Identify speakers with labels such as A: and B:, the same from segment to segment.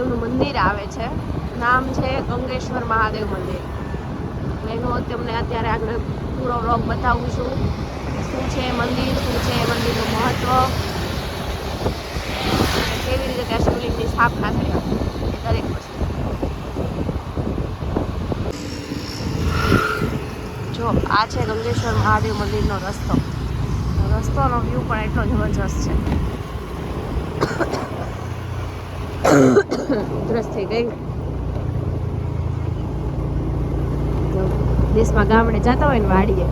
A: મહાદેવનું મંદિર આવે છે. નામ છે ગંગેશ્વર મહાદેવ મંદિર. એનું તમને અત્યારે આગળ પૂરો વ્લોગ બતાવું છું. શું છે મંદિર, શું છે મંદિરનું મહત્વ, કેવી રીતે ત્યાં શિવલિંગની સ્થાપના થઈ હતી, દરેક વસ્તુ. જો આ છે ગંગેશ્વર મહાદેવ મંદિરનો રસ્તો. રસ્તોનો વ્યૂ પણ એટલો જબરજસ્ત છે. ઉધરસ થઈ ગઈ. દેશમાં ગામડે જતા હોય ને વાડીએ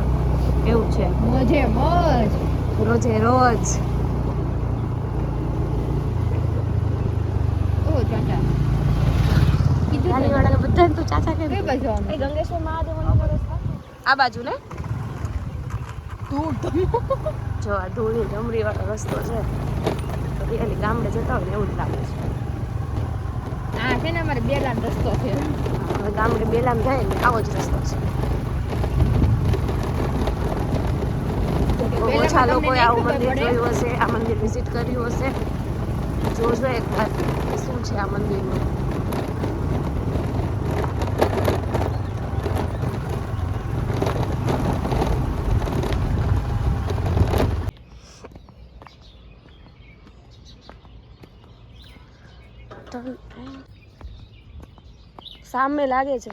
A: એવું છે.
B: મોજે મોજ,
A: રોજે રોજ.
B: ઓ ચાચા
A: ગાડીવાળાને બધાને તું ચાચા કે
B: કઈ બાજુ
A: એ ગંગેશ્વર મહાદેવ મંદિરનો રસ્તો આ બાજુ ને જો આ ધૂળની ડમરી વાળો રસ્તો છે. તો રિયલી ગામડે જતા હોય ને એવું જ લાગે છે.
B: આ છે ને અમારે બેલાન રસ્તો છે.
A: હવે ગામડે બેલામ જાય ને આવો જ રસ્તો છે. ઓછા લોકોએ આવું મંદિર જોયું હશે, આ મંદિર વિઝિટ કર્યું હશે. જોજો એકવાર શું છે આ મંદિરનું. સામે લાગે છે,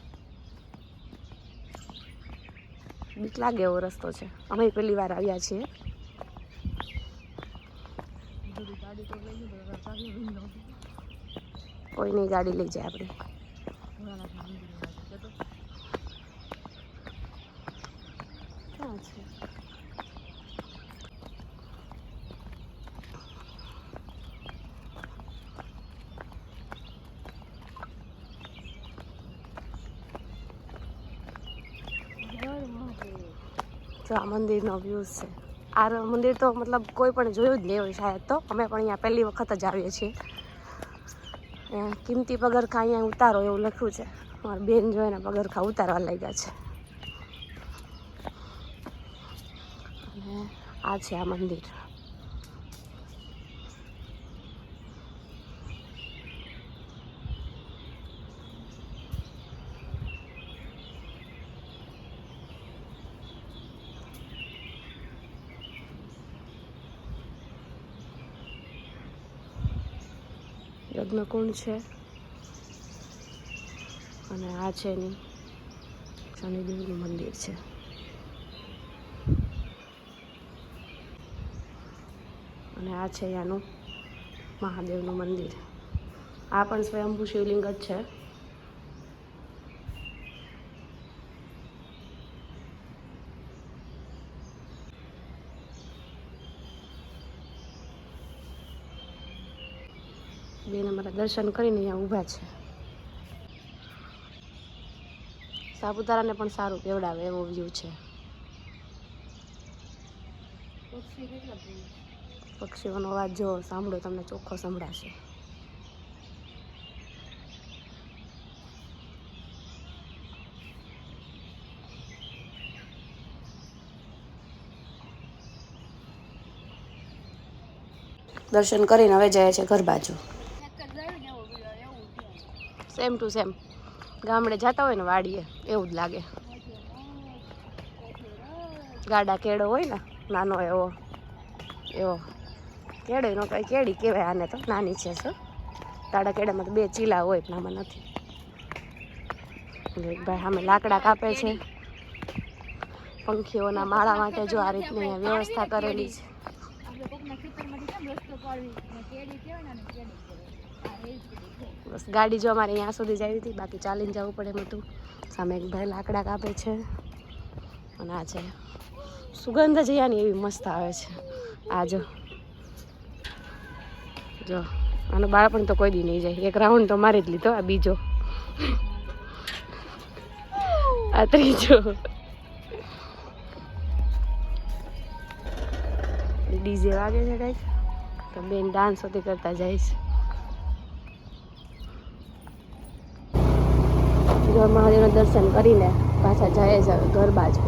A: બીક લાગે એવો રસ્તો છે. અમે પહેલી વાર આવ્યા છીએ. કોઈની ગાડી લઈ જાય આપણે. ક્યાં છે? જો આ મંદિરનો વ્યૂઝ છે. આ મંદિર તો મતલબ કોઈ પણ જોયું જ નહીં હોય શાયદ. તો અમે પણ અહીંયા પહેલી વખત જ આવીએ છીએ. કિંમતી પગરખા અહીંયા ઉતારો એવું લખ્યું છે. મારી બેન જોઈને પગરખા ઉતારવા લાગ્યા છે. અને આ છે આ મંદિર. યજ્ઞકુંડ છે અને આ છે એની શનિદેવનું મંદિર છે. અને આ છે અહીંયાનું મહાદેવનું મંદિર. આ પણ સ્વયંભૂ શિવલિંગ જ છે. બેન અમારા દર્શન કરીને અહીંયા ઊભા છે. સાપુતારાને પણ સારું કેવડાવે એવો વ્યૂ છે. પક્ષીઓનો અવાજ જો સાંભળો તમને ચોખ્ખો સંભળાશે. દર્શન કરીને હવે જાય છે ઘર બાજુ. સેમ ટુ સેમ ગામડે જતા હોય ને વાડીએ એવું જ લાગે. ગાડા કેળો હોય ને નાનો એવો કેળો નો કઈ કેળી કહેવાય આને, તો નાની છે. શું ગાડા કેળામાં તો બે ચીલા હોય પણ આમાં નથી. ભાઈ સામે લાકડા કાપે છે. પંખીઓના માળા માટે જો આ રીતની અહીંયા વ્યવસ્થા કરેલી છે. બસ ગાડી જો અમારે અહીંયા સુધી જ આવી હતી, બાકી ચાલીને જવું પડે એમ હતું. સામે એક ભાઈ લાકડા કાપે છે. અને આ છે સુગંધ જ અહીંયાની એવી મસ્ત આવે છે. આ જો આનું બાળપણ તો કોઈ દી નહીં જાય. એક રાઉન્ડ તો મારી જ લીધો. આ બીજો, આ ત્રીજો. ડીજે વાગે છે કંઈક, તો બેન ડાન્સ હોતી કરતા જાય છે. મહાદેવના દર્શન કરીને પાછા જાય છે ઘર બાજુ.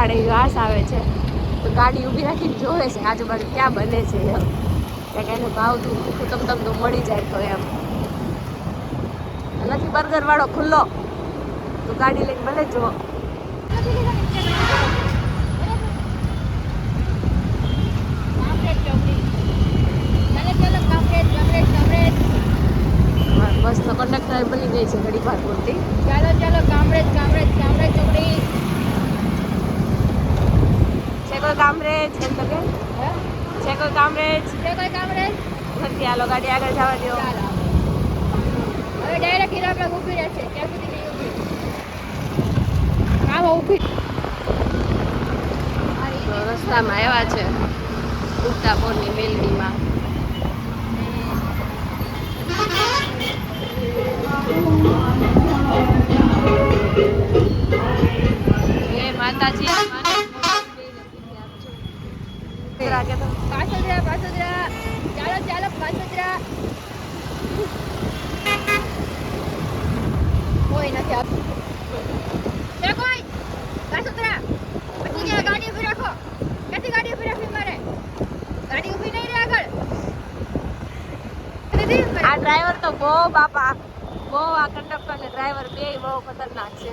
A: વસાડે એવી વાસ આવે છે. તો ગાડી ઊભી રાખીને જોવે છે આજુબાજુ ક્યાં બને છે એમ. કે એને ભાવતું તમ તો મળી જાય તો એમ. નથી બર્ગર વાળો ખુલ્લો તો ગાડી લઈને ભલે જો. બસ તો કંડક્ટર બની ગઈ છે ઘડી વાર પૂરતી.
B: ચાલો ચાલો કામરેજ કામરેજ કામરેજ ચોકડી
A: છે કોઈ કામરેજ એમ તો કે છે કોઈ કામરેજ
B: છે કોઈ કામરેજ
A: નથી. હાલો ગાડી આગળ જવા દો.
B: ચાલો હવે ડાયરેક્ટ હીરાબાગ ઊભી રહેશે ત્યાં સુધી નહીં ઊભી આવો ઊભી
A: તો રસ્તામાં આવ્યા છે ઉગતા પોરની મેલડીમાં. એ માતાજી
B: પાસોદરા પાસોદરા ચાલો ચાલો પાસોદરા કોઈ નથી આવતું છે કોઈ પાસોદરા પછી ક્યાં ગાડી ઊભી રાખો ક્યાંથી ગાડી ઊભી રાખવી મારે ગાડી ઊભી નહીં રહે આગળ દીદી
A: આ ડ્રાઈવર તો બહુ બાપા બહુ આ કંડક્ટર ને ડ્રાઈવર બે બહુ ખતરનાક છે.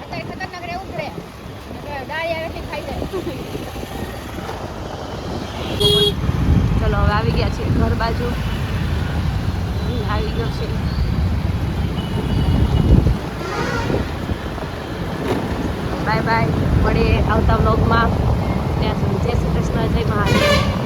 B: અત્યારે ખતરનાક રહેવું પડે ગાડી આવે ખાઈ જાય.
A: ચલો હવે આવી ગયા છીએ ઘર બાજુ. આવી ગયો છે. બાય બાય મળીએ આવતા વ્લોગમાં. ત્યાં સુધી જય શ્રી કૃષ્ણ, જય મહાદેવ.